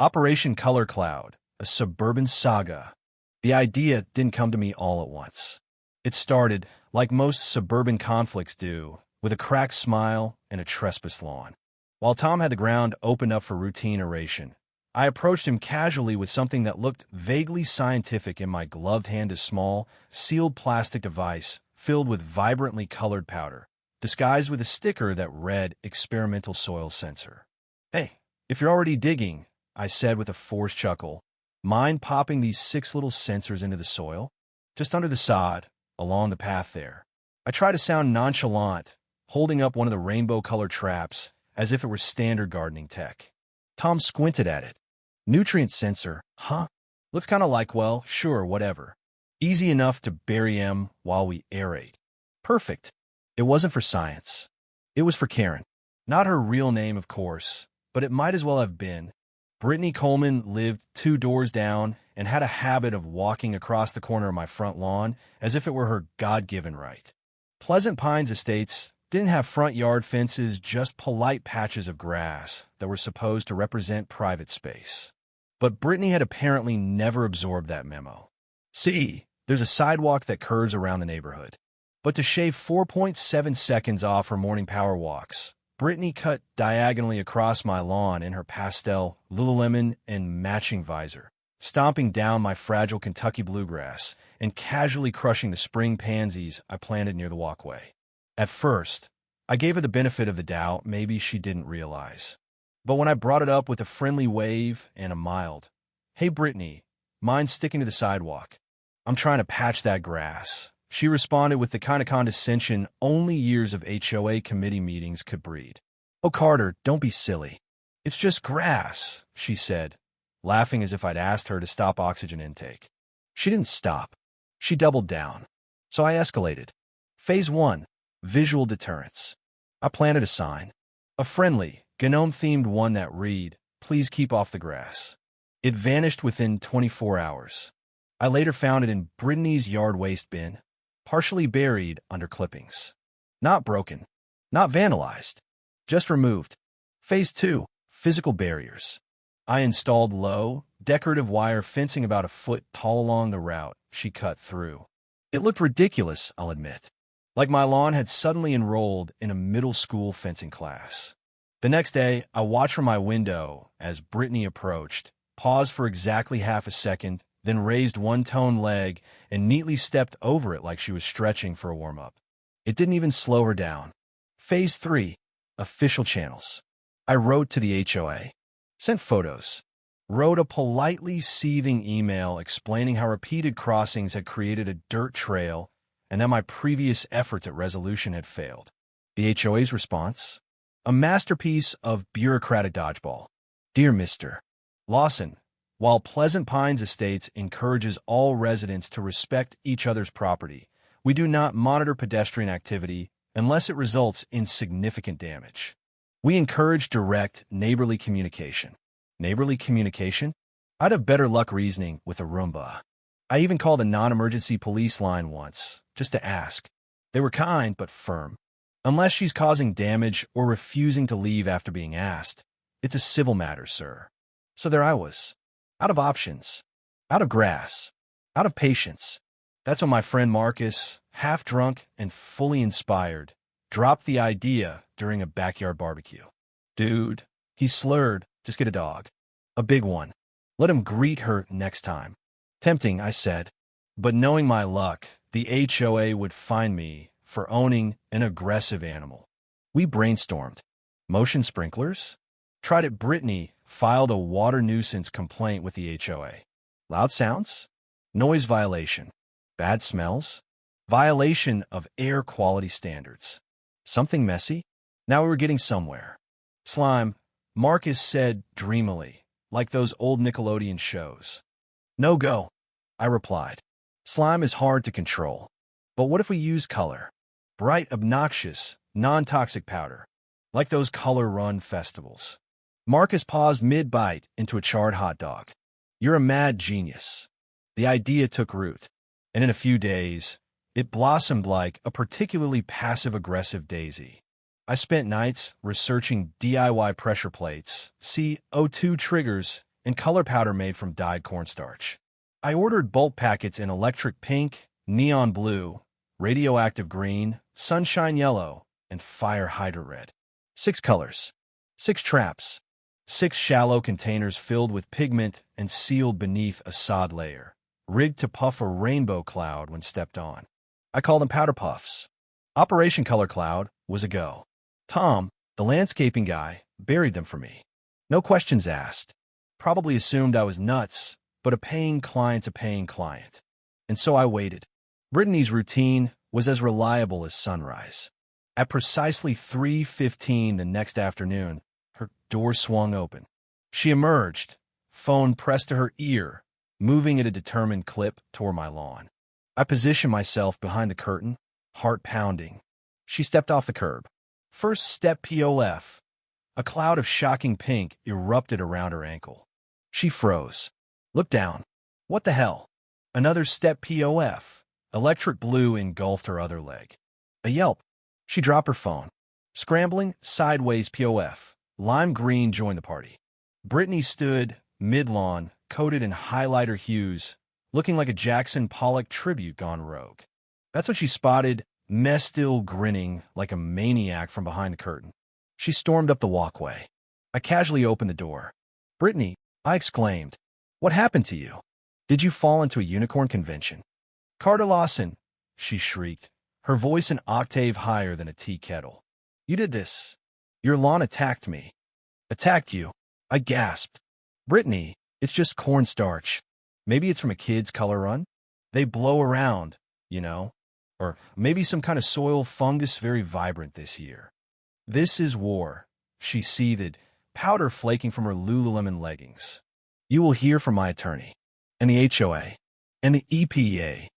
Operation Color Cloud, a suburban saga. The idea didn't come to me all at once. It started, like most suburban conflicts do, with a cracked smile and a trespass lawn. While Tom had the ground opened up for routine oration, I approached him casually with something that looked vaguely scientific in my gloved hand, a small, sealed plastic device filled with vibrantly colored powder, disguised with a sticker that read experimental soil sensor. "Hey, if you're already digging," I said with a forced chuckle, "mind popping these 6 little sensors into the soil? Just under the sod, along the path there." I tried to sound nonchalant, holding up one of the rainbow-colored traps as if it were standard gardening tech. Tom squinted at it. "Nutrient sensor, huh? Looks kind of like, well, sure, whatever. Easy enough to bury 'em while we aerate." Perfect. It wasn't for science. It was for Karen. Not her real name, of course, but it might as well have been. Brittany Coleman lived 2 doors down and had a habit of walking across the corner of my front lawn as if it were her God-given right. Pleasant Pines Estates didn't have front yard fences, just polite patches of grass that were supposed to represent private space. But Brittany had apparently never absorbed that memo. See, there's a sidewalk that curves around the neighborhood. But to shave 4.7 seconds off her morning power walks, Brittany cut diagonally across my lawn in her pastel Lululemon and matching visor, stomping down my fragile Kentucky bluegrass and casually crushing the spring pansies I planted near the walkway. At first, I gave her the benefit of the doubt. Maybe she didn't realize. But when I brought it up with a friendly wave and a mild, "Hey, Brittany, mind sticking to the sidewalk? I'm trying to patch that grass," she responded with the kind of condescension only years of HOA committee meetings could breed. "Oh, Carter, don't be silly. It's just grass," she said, laughing as if I'd asked her to stop oxygen intake. She didn't stop. She doubled down. So I escalated. Phase 1. Visual deterrence. I planted a sign. A friendly, gnome-themed one that read, "Please keep off the grass." It vanished within 24 hours. I later found it in Brittany's yard waste bin, partially buried under clippings. Not broken. Not vandalized. Just removed. Phase 2. Physical barriers. I installed low, decorative wire fencing about a foot tall along the route she cut through. It looked ridiculous, I'll admit. Like my lawn had suddenly enrolled in a middle school fencing class. The next day, I watched from my window as Brittany approached, paused for exactly half a second, then raised one-toned leg and neatly stepped over it like she was stretching for a warm-up. It didn't even slow her down. Phase 3. Official channels. I wrote to the HOA. Sent photos. Wrote a politely seething email explaining how repeated crossings had created a dirt trail and that my previous efforts at resolution had failed. The HOA's response? A masterpiece of bureaucratic dodgeball. "Dear Mr. Lawson, while Pleasant Pines Estates encourages all residents to respect each other's property, we do not monitor pedestrian activity unless it results in significant damage. We encourage direct, neighborly communication." Neighborly communication? I'd have better luck reasoning with a Roomba. I even called a non-emergency police line once, just to ask. They were kind, but firm. "Unless she's causing damage or refusing to leave after being asked, it's a civil matter, sir." So there I was. Out of options. Out of grass. Out of patience. That's when my friend Marcus, half drunk and fully inspired, dropped the idea during a backyard barbecue. "Dude," he slurred, "just get a dog. A big one. Let him greet her next time." Tempting, I said. But knowing my luck, the HOA would fine me for owning an aggressive animal. We brainstormed. Motion sprinklers? Tried it. Brittany filed a water nuisance complaint with the HOA. Loud sounds? Noise violation. Bad smells? Violation of air quality standards. Something messy? Now we were getting somewhere. Slime, Marcus said dreamily, like those old Nickelodeon shows. "No go," I replied. "Slime is hard to control. But what if we use color? Bright, obnoxious, non-toxic powder. Like those color run festivals." Marcus paused mid-bite into a charred hot dog. "You're a mad genius." The idea took root, and in a few days, it blossomed like a particularly passive-aggressive daisy. I spent nights researching DIY pressure plates, CO2 triggers, and color powder made from dyed cornstarch. I ordered bulk packets in electric pink, neon blue, radioactive green, sunshine yellow, and fire hydrant red. 6 colors. 6 traps. 6 shallow containers filled with pigment and sealed beneath a sod layer, rigged to puff a rainbow cloud when stepped on. I call them powder puffs. Operation Color Cloud was a go. Tom, the landscaping guy, buried them for me. No questions asked. Probably assumed I was nuts, but a paying client's a paying client. And so I waited. Brittany's routine was as reliable as sunrise. At precisely 3:15 the next afternoon, her door swung open. She emerged, phone pressed to her ear, moving at a determined clip toward my lawn. I positioned myself behind the curtain, heart pounding. She stepped off the curb. First step POF. A cloud of shocking pink erupted around her ankle. She froze. Looked down. What the hell? Another step POF. Electric blue engulfed her other leg. A yelp. She dropped her phone. Scrambling, sideways POF. Lime green joined the party. Brittany stood, mid-lawn, coated in highlighter hues, looking like a Jackson Pollock tribute gone rogue. That's when she spotted Mess still grinning like a maniac from behind the curtain. She stormed up the walkway. I casually opened the door. "Brittany," I exclaimed. "What happened to you? Did you fall into a unicorn convention?" "Carter Lawson," she shrieked, her voice an octave higher than a tea kettle. "You did this. Your lawn attacked me." "Attacked you?" I gasped. "Brittany, it's just cornstarch. Maybe it's from a kid's color run. They blow around, you know. Or maybe some kind of soil fungus very vibrant this year." "This is war," she seethed, powder flaking from her Lululemon leggings. "You will hear from my attorney. And the HOA. And the EPA."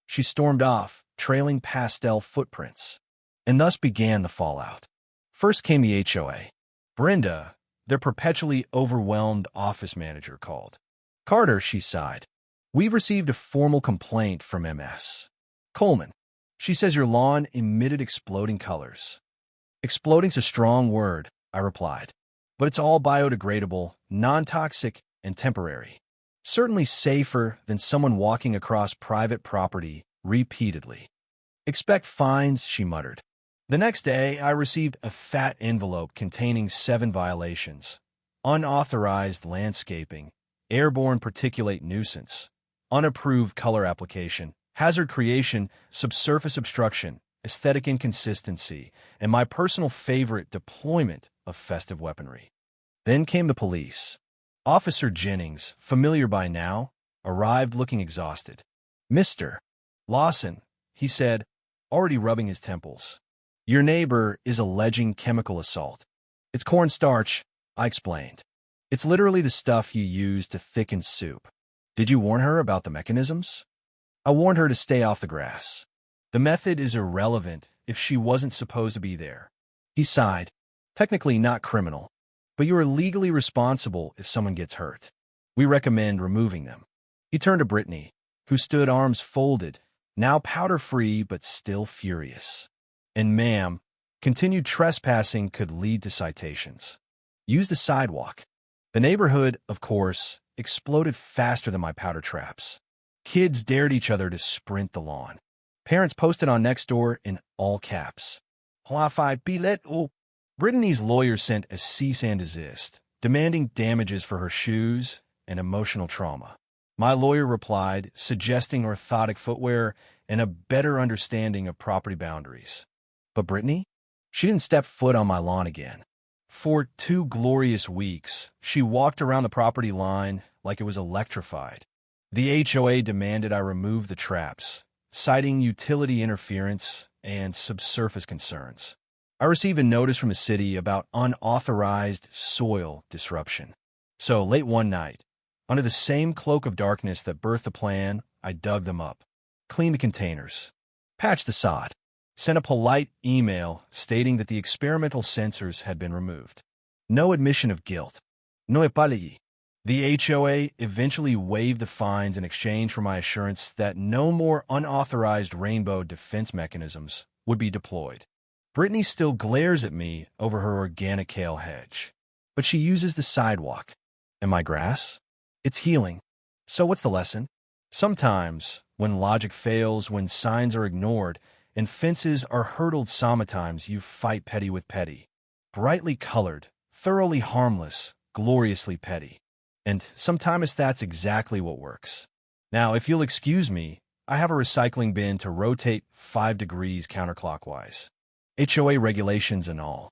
She stormed off, trailing pastel footprints. And thus began the fallout. First came the HOA. Brenda, their perpetually overwhelmed office manager, called. "Carter," she sighed, "we've received a formal complaint from MS. Coleman. She says your lawn emitted exploding colors." "Exploding's a strong word," I replied. "But it's all biodegradable, non-toxic, and temporary. Certainly safer than someone walking across private property repeatedly." "Expect fines," she muttered. The next day, I received a fat envelope containing 7 violations: unauthorized landscaping, airborne particulate nuisance, unapproved color application, hazard creation, subsurface obstruction, aesthetic inconsistency, and my personal favorite, deployment of festive weaponry. Then came the police. Officer Jennings, familiar by now, arrived looking exhausted. "Mr. Lawson," he said, already rubbing his temples, "your neighbor is alleging chemical assault." "It's cornstarch," I explained. "It's literally the stuff you use to thicken soup." "Did you warn her about the mechanisms?" "I warned her to stay off the grass. The method is irrelevant if she wasn't supposed to be there." He sighed. "Technically not criminal, but you are legally responsible if someone gets hurt. We recommend removing them." He turned to Brittany, who stood arms folded, now powder-free but still furious. "And ma'am, continued trespassing could lead to citations. Use the sidewalk." The neighborhood, of course, exploded faster than my powder traps. Kids dared each other to sprint the lawn. Parents posted on Nextdoor in all caps. "Qualified bilet ou." Brittany's lawyer sent a cease and desist, demanding damages for her shoes and emotional trauma. My lawyer replied, suggesting orthotic footwear and a better understanding of property boundaries. But Brittany? She didn't step foot on my lawn again. For 2 glorious weeks, she walked around the property line like it was electrified. The HOA demanded I remove the traps, citing utility interference and subsurface concerns. I received a notice from the city about unauthorized soil disruption. So, late one night, under the same cloak of darkness that birthed the plan, I dug them up, cleaned the containers, patched the sod, sent a polite email stating that the experimental sensors had been removed. No admission of guilt. No épalier. The HOA eventually waived the fines in exchange for my assurance that no more unauthorized rainbow defense mechanisms would be deployed. Brittany still glares at me over her organic kale hedge, but she uses the sidewalk. And my grass? It's healing. So what's the lesson? Sometimes, when logic fails, when signs are ignored, and fences are hurdled, sometimes you fight petty with petty. Brightly colored, thoroughly harmless, gloriously petty. And sometimes that's exactly what works. Now, if you'll excuse me, I have a recycling bin to rotate 5 degrees counterclockwise. HOA regulations and all.